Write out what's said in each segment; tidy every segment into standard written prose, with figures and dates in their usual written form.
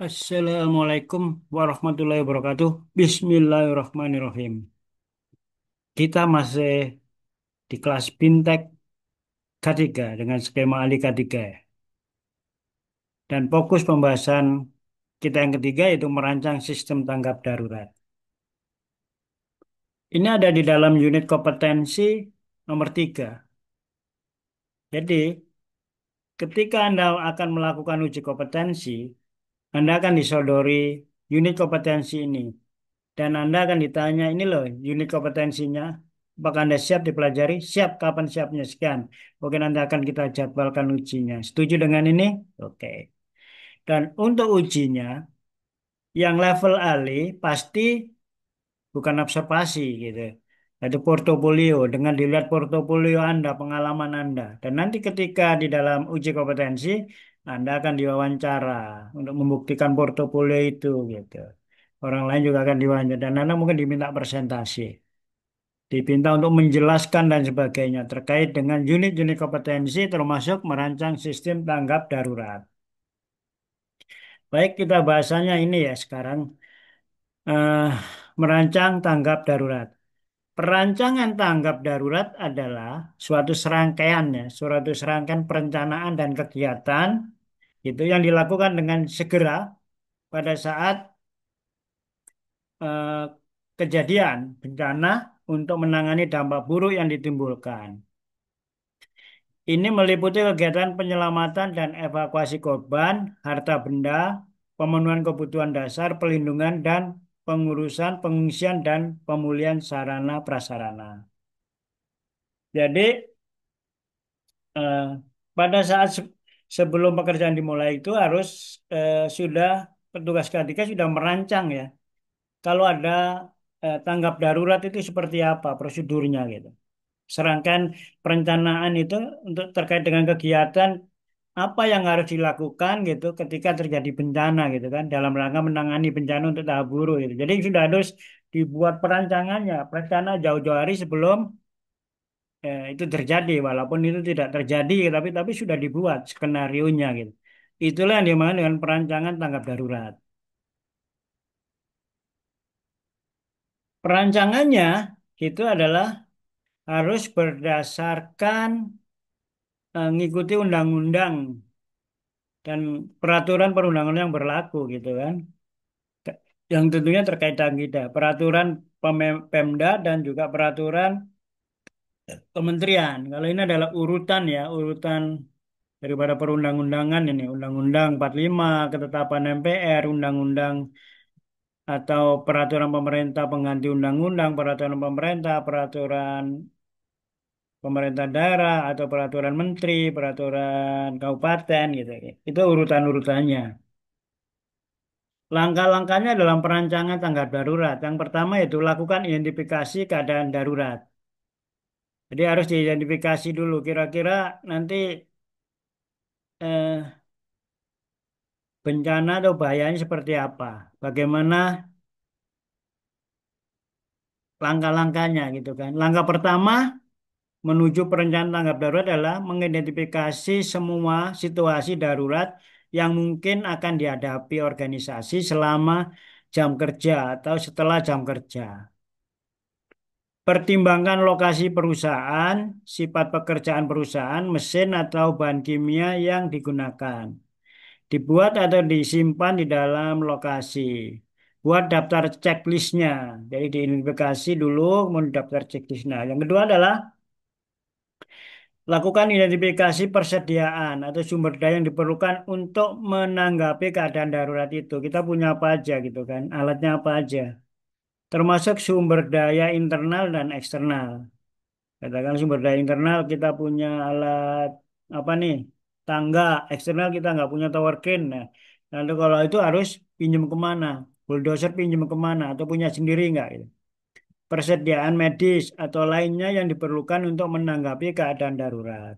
Assalamualaikum warahmatullahi wabarakatuh. Bismillahirrahmanirrahim. Kita masih di kelas Bintek K3 dengan skema ahli K3 ya. Dan fokus pembahasan kita yang ketiga yaitu merancang sistem tanggap darurat. Ini ada di dalam unit kompetensi nomor 3. Jadi, ketika Anda akan melakukan uji kompetensi, Anda akan disodori unit kompetensi ini. Dan Anda akan ditanya, ini loh unit kompetensinya. Apakah Anda siap dipelajari? Siap, kapan siapnya? Sekian. Oke, nanti akan kita jadwalkan ujinya. Setuju dengan ini? Oke. Dan untuk ujinya, yang level ahli pasti bukan observasi gitu. Itu portofolio. Dengan dilihat portofolio Anda, pengalaman Anda. Dan nanti ketika di dalam uji kompetensi, Anda akan diwawancara untuk membuktikan portofolio itu gitu. Orang lain juga akan diwawancara. Dan Anda mungkin diminta presentasi. Dipinta untuk menjelaskan dan sebagainya terkait dengan unit-unit kompetensi termasuk merancang sistem tanggap darurat. Baik, kita bahasanya ini ya sekarang eh, merancang tanggap darurat. Perancangan tanggap darurat adalah suatu serangkaian ya, suatu serangkaian perencanaan dan kegiatan itu yang dilakukan dengan segera pada saat eh, kejadian bencana untuk menangani dampak buruk yang ditimbulkan. Ini meliputi kegiatan penyelamatan dan evakuasi korban, harta benda, pemenuhan kebutuhan dasar, pelindungan, dan pengurusan pengungsian dan pemulihan sarana prasarana. Jadi, eh, pada saat sebelum pekerjaan dimulai itu harus sudah petugas ketika sudah merancang ya. Kalau ada tanggap darurat itu seperti apa prosedurnya gitu. Serangkaian perencanaan itu untuk terkait dengan kegiatan apa yang harus dilakukan gitu ketika terjadi bencana gitu kan dalam rangka menangani bencana untuk tahap buruk gitu. Jadi sudah harus dibuat perancangannya, perencana jauh-jauh hari sebelum itu terjadi walaupun itu tidak terjadi tapi sudah dibuat skenarionya gitu. Itulah yang dimaksud dengan perancangan tanggap darurat. Perancangannya itu adalah harus berdasarkan mengikuti undang-undang dan peraturan perundang-undangan yang berlaku gitu kan. Yang tentunya terkait dengan kita, peraturan Pemda dan juga peraturan kementerian. Kalau ini adalah urutan ya, urutan daripada perundang-undangan ini, Undang-Undang 45, ketetapan MPR, Undang-Undang atau peraturan pemerintah pengganti undang-undang, peraturan pemerintah, peraturan pemerintah daerah atau peraturan menteri, peraturan kabupaten gitu. Itu urutan-urutannya. Langkah-langkahnya dalam perancangan tanggap darurat. Yang pertama itu lakukan identifikasi keadaan darurat. Jadi harus diidentifikasi dulu kira-kira nanti eh, bencana atau bahayanya seperti apa. Bagaimana langkah-langkahnya gitu kan. Langkah pertama menuju perencanaan tanggap darurat adalah mengidentifikasi semua situasi darurat yang mungkin akan dihadapi organisasi selama jam kerja atau setelah jam kerja. Pertimbangkan lokasi perusahaan, sifat pekerjaan perusahaan, mesin atau bahan kimia yang digunakan. Dibuat atau disimpan di dalam lokasi. Buat daftar checklistnya. Jadi diidentifikasi dulu, kemudian daftar checklistnya. Yang kedua adalah lakukan identifikasi persediaan atau sumber daya yang diperlukan untuk menanggapi keadaan darurat itu. Kita punya apa aja gitu kan, alatnya apa aja. Termasuk sumber daya internal dan eksternal. Katakan sumber daya internal kita punya alat apa nih? Tangga, eksternal kita nggak punya tower crane. Nah, lalu kalau itu harus pinjam kemana? Bulldozer pinjam kemana? Atau punya sendiri nggak? Gitu. Persediaan medis atau lainnya yang diperlukan untuk menanggapi keadaan darurat.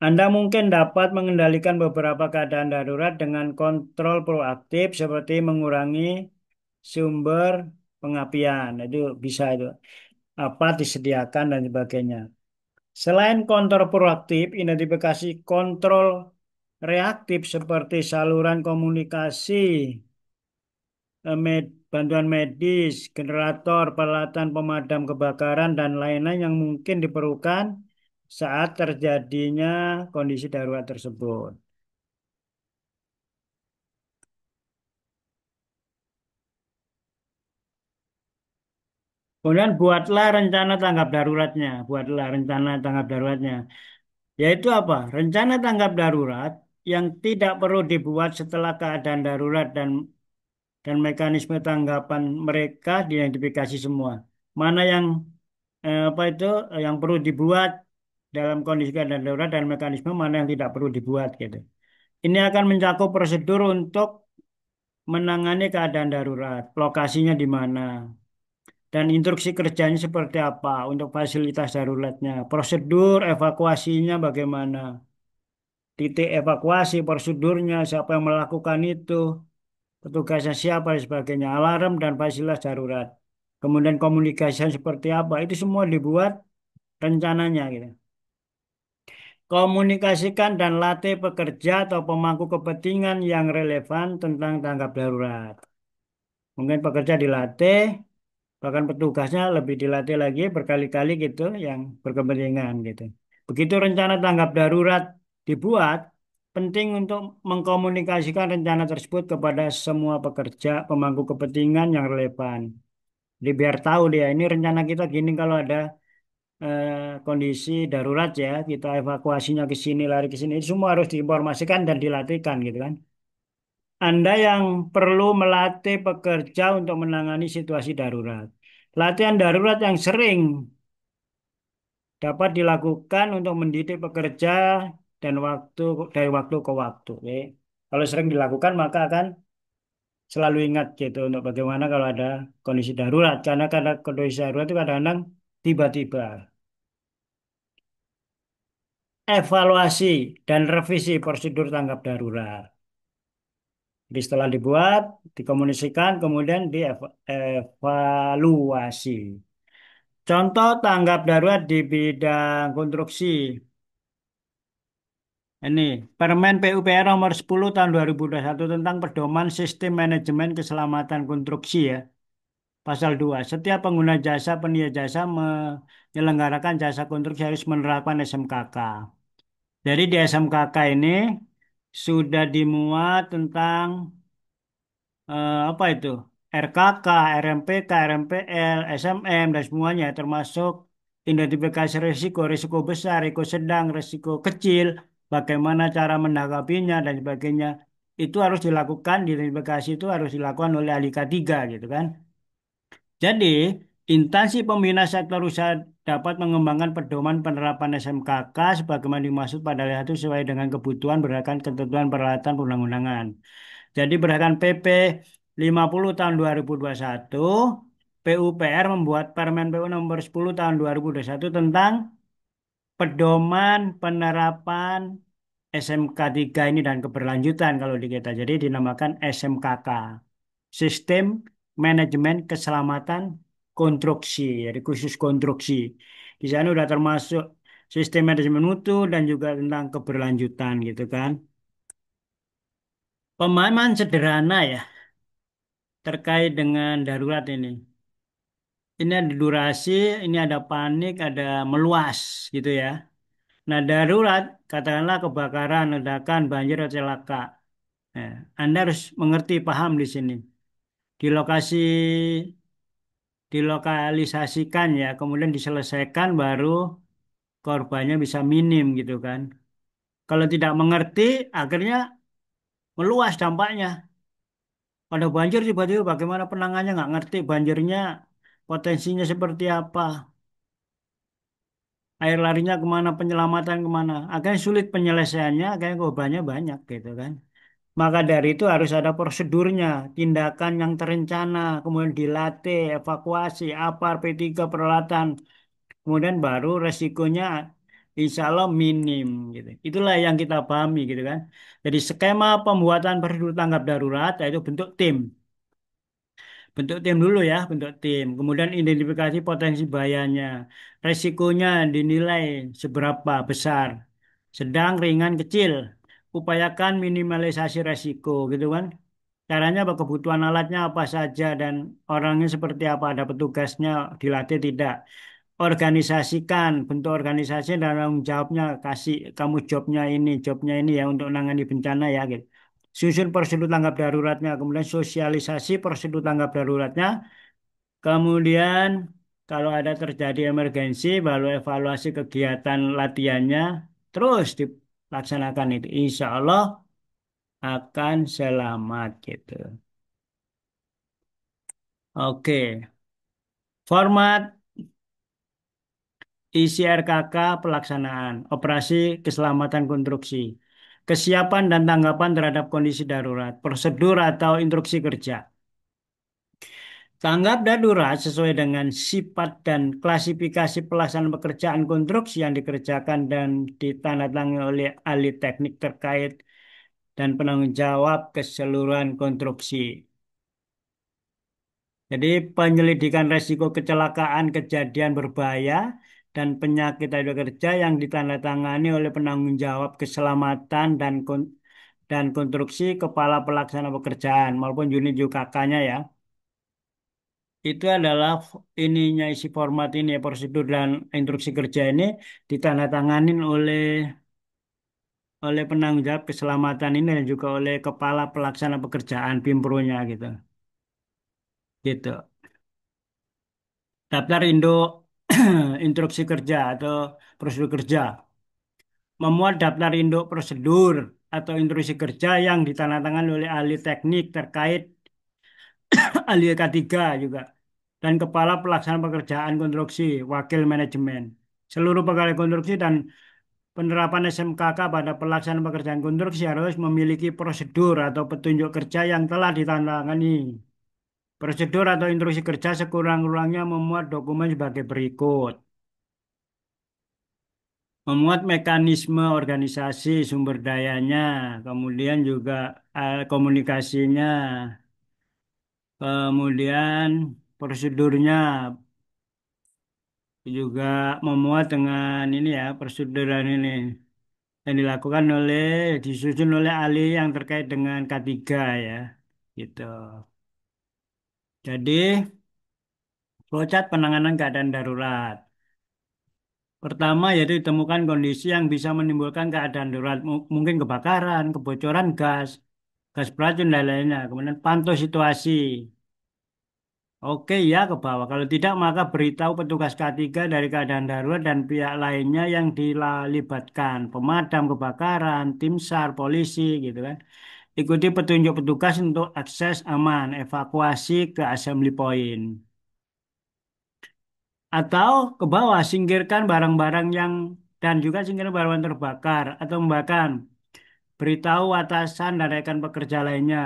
Anda mungkin dapat mengendalikan beberapa keadaan darurat dengan kontrol proaktif seperti mengurangi sumber pengapian. Itu bisa itu apa disediakan dan sebagainya. Selain kontrol proaktif, identifikasi kontrol reaktif seperti saluran komunikasi, bantuan medis, generator, peralatan pemadam kebakaran, dan lain-lain yang mungkin diperlukan saat terjadinya kondisi darurat tersebut. Kemudian buatlah rencana tanggap daruratnya, buatlah rencana tanggap daruratnya. Yaitu apa? Rencana tanggap darurat yang tidak perlu dibuat setelah keadaan darurat dan mekanisme tanggapan mereka diidentifikasi semua. Mana yang apa itu yang perlu dibuat dalam kondisi keadaan darurat dan mekanisme mana yang tidak perlu dibuat gitu. Ini akan mencakup prosedur untuk menangani keadaan darurat, lokasinya di mana, dan instruksi kerjanya seperti apa untuk fasilitas daruratnya, prosedur evakuasinya bagaimana, titik evakuasi, prosedurnya, siapa yang melakukan itu, petugasnya siapa dan sebagainya, alarm dan fasilitas darurat. Kemudian komunikasi seperti apa, itu semua dibuat rencananya gitu. Komunikasikan dan latih pekerja atau pemangku kepentingan yang relevan tentang tanggap darurat. Mungkin pekerja dilatih, bahkan petugasnya lebih dilatih lagi berkali-kali gitu yang berkepentingan gitu. Begitu rencana tanggap darurat dibuat, penting untuk mengkomunikasikan rencana tersebut kepada semua pekerja, pemangku kepentingan yang relevan. Jadi biar tahu dia ini rencana kita gini kalau ada kondisi darurat ya, kita evakuasinya ke sini, lari ke sini, itu semua harus diinformasikan dan dilatihkan gitu kan. Anda yang perlu melatih pekerja untuk menangani situasi darurat. Latihan darurat yang sering dapat dilakukan untuk mendidik pekerja dan dari waktu ke waktu. Oke. Kalau sering dilakukan maka akan selalu ingat gitu untuk bagaimana kalau ada kondisi darurat. Karena kondisi darurat itu kadang-kadang tiba-tiba. Evaluasi dan revisi prosedur tanggap darurat. Jadi setelah dibuat, dikomunikasikan, kemudian dievaluasi. Contoh tanggap darurat di bidang konstruksi. Ini Permen PUPR nomor 10 tahun 2021 tentang pedoman sistem manajemen keselamatan konstruksi ya. Pasal 2. Setiap pengguna jasa penyedia jasa menyelenggarakan jasa konstruksi harus menerapkan SMKK. Jadi di SMKK ini sudah dimuat tentang apa itu? RKK, RMPK, RMPL, SMM dan semuanya termasuk identifikasi risiko, risiko besar, risiko sedang, risiko kecil, bagaimana cara menanggapinya dan sebagainya. Itu harus dilakukan, identifikasi itu harus dilakukan oleh ahli K3 gitu kan. Jadi, instansi pembina sektor usaha dapat mengembangkan pedoman penerapan SMKK sebagaimana dimaksud pada hal itu sesuai dengan kebutuhan berdasarkan ketentuan peralatan perundang-undangan. Jadi berdasarkan PP 50 tahun 2021, PUPR membuat Permen PU nomor 10 tahun 2021 tentang pedoman penerapan SMK 3 ini dan keberlanjutan kalau di kita. Jadi dinamakan SMKK. Sistem Manajemen Keselamatan Konstruksi, jadi khusus konstruksi. Di sana udah termasuk sistem manajemen mutu dan juga tentang keberlanjutan gitu kan. Pemahaman sederhana ya terkait dengan darurat ini. Ini ada durasi, ini ada panik, ada meluas gitu ya. Nah, darurat katakanlah kebakaran, ledakan, banjir, atau celaka. Nah, Anda harus mengerti, paham di sini. Di lokasi, dilokalisasikan ya, kemudian diselesaikan baru korbannya bisa minim gitu kan. Kalau tidak mengerti, akhirnya meluas dampaknya. Pada banjir tiba-tiba bagaimana penanganannya nggak ngerti banjirnya potensinya seperti apa, air larinya kemana, penyelamatan kemana. Akhirnya sulit penyelesaiannya, akhirnya korbannya banyak gitu kan. Maka dari itu harus ada prosedurnya, tindakan yang terencana, kemudian dilatih, evakuasi, apa, P3 peralatan, kemudian baru resikonya insya Allah minim gitu. Itulah yang kita pahami gitu kan. Jadi skema pembuatan prosedur tanggap darurat yaitu bentuk tim. Bentuk tim dulu ya, bentuk tim. Kemudian identifikasi potensi bahayanya. Resikonya dinilai seberapa besar. Sedang, ringan, kecil. upayakan minimalisasi resiko gitu kan. Caranya apa? Kebutuhan alatnya apa saja dan orangnya seperti apa, ada petugasnya, dilatih tidak. Organisasikan bentuk organisasi dan tanggung jawabnya, kasih kamu jobnya ini ya untuk menangani bencana ya gitu. Susun prosedur tanggap daruratnya, kemudian sosialisasi prosedur tanggap daruratnya, kemudian kalau ada terjadi emergensi baru evaluasi kegiatan latihannya, terus dilaksanakan itu insya Allah akan selamat gitu. Oke, format isi RKK pelaksanaan, operasi keselamatan konstruksi, kesiapan dan tanggapan terhadap kondisi darurat, prosedur atau instruksi kerja. Tanggap darurat sesuai dengan sifat dan klasifikasi pelaksanaan pekerjaan konstruksi yang dikerjakan dan ditandatangani oleh ahli teknik terkait dan penanggung jawab keseluruhan konstruksi. Jadi penyelidikan resiko kecelakaan, kejadian berbahaya, dan penyakit dari kerja yang ditandatangani oleh penanggung jawab keselamatan dan konstruksi kepala pelaksana pekerjaan maupun unit UKK-nya ya. Itu adalah ininya isi format ini ya, prosedur dan instruksi kerja ini ditandatanganin oleh penanggung jawab keselamatan ini dan juga oleh kepala pelaksana pekerjaan PIMPRO-nya gitu. Gitu. Daftar induk instruksi kerja atau prosedur kerja. Memuat daftar induk prosedur atau instruksi kerja yang ditandatangani oleh ahli teknik terkait, ahli K3 juga, dan kepala pelaksana pekerjaan konstruksi, wakil manajemen. Seluruh pegawai konstruksi dan penerapan SMKK pada pelaksanaan pekerjaan konstruksi harus memiliki prosedur atau petunjuk kerja yang telah ditandatangani. Prosedur atau instruksi kerja sekurang-kurangnya memuat dokumen sebagai berikut. Memuat mekanisme organisasi sumber dayanya, kemudian juga komunikasinya, kemudian prosedurnya juga memuat dengan ini ya prosedur dan ini yang dilakukan oleh disusun oleh ahli yang terkait dengan K3 ya, gitu. Jadi flowchart penanganan keadaan darurat. Pertama yaitu ditemukan kondisi yang bisa menimbulkan keadaan darurat, mungkin kebakaran, kebocoran gas, gas beracun dan lainnya. Kemudian pantau situasi. Oke ya ke bawah. Kalau tidak maka beritahu petugas K3 dari keadaan darurat dan pihak lainnya yang dilibatkan. Pemadam kebakaran, tim SAR, polisi gitu kan. Ikuti petunjuk petugas untuk akses aman, evakuasi ke assembly point. Atau ke bawah, singkirkan barang-barang yang dan juga singkirkan barang terbakar atau membakar. Beritahu atasan dan rekan pekerja lainnya.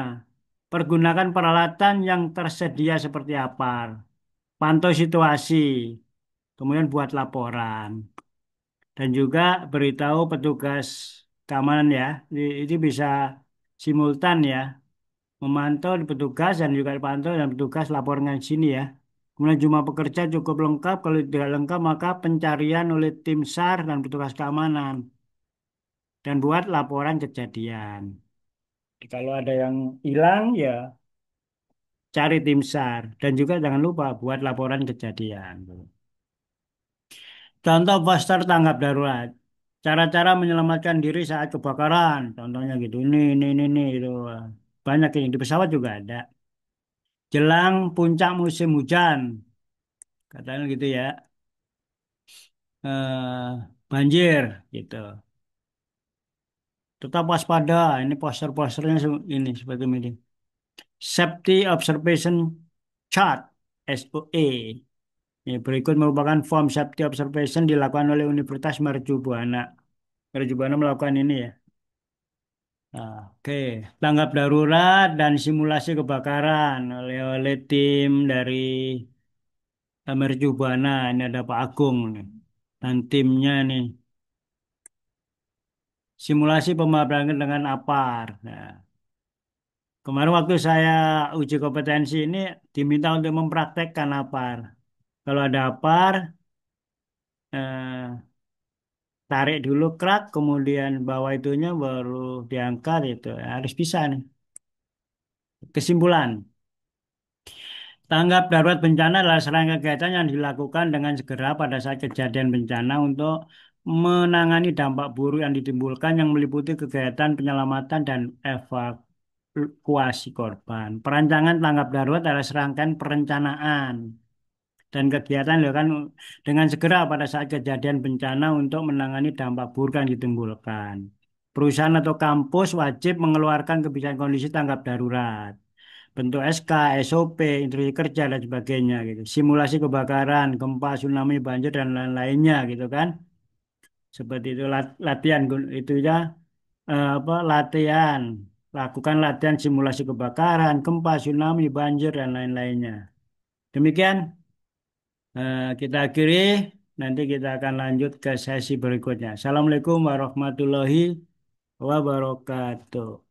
Pergunakan peralatan yang tersedia seperti apa. Pantau situasi. Kemudian buat laporan. Dan juga beritahu petugas keamanan ya. Ini bisa simultan ya. Memantau di petugas dan juga dipantau dan petugas laporkan di sini ya. Kemudian jumlah pekerja cukup lengkap. Kalau tidak lengkap maka pencarian oleh tim SAR dan petugas keamanan. Dan buat laporan kejadian. Kalau ada yang hilang ya cari tim SAR. Dan juga jangan lupa buat laporan kejadian. Contoh poster tanggap darurat. Cara-cara menyelamatkan diri saat kebakaran. Contohnya gitu. Ini, itu. Banyak yang di pesawat juga ada. Jelang puncak musim hujan. Katanya gitu ya. Banjir gitu. Tetap waspada. Ini poster-posternya ini seperti ini. Safety Observation Chart SOE. Ini berikut merupakan form safety observation dilakukan oleh Universitas Mercu Buana. Mercu Buana melakukan ini ya. Nah, oke, tanggap darurat dan simulasi kebakaran oleh tim dari Mercu Buana. Ini ada Pak Agung nih. Dan timnya nih. Simulasi pemadaman dengan APAR. Nah, kemarin waktu saya uji kompetensi ini diminta untuk mempraktekkan APAR. Kalau ada APAR, eh, tarik dulu krak, kemudian bawah itunya baru diangkat itu. Harus bisa nih. Kesimpulan. Tanggap darurat bencana adalah serangkaian kegiatan yang dilakukan dengan segera pada saat kejadian bencana untuk menangani dampak buruk yang ditimbulkan yang meliputi kegiatan penyelamatan dan evakuasi korban. Perancangan tanggap darurat adalah serangkaian perencanaan dan kegiatan dilakukan dengan segera pada saat kejadian bencana untuk menangani dampak buruk yang ditimbulkan. Perusahaan atau kampus wajib mengeluarkan kebijakan kondisi tanggap darurat bentuk SK, SOP, instruksi kerja dan sebagainya gitu. Simulasi kebakaran, gempa, tsunami, banjir dan lain-lainnya gitu kan. Seperti itu latihan itu ya apa latihan. Lakukan latihan simulasi kebakaran, gempa, tsunami, banjir dan lain-lainnya. Demikian kita akhiri. Nanti kita akan lanjut ke sesi berikutnya. Assalamualaikum warahmatullahi wabarakatuh.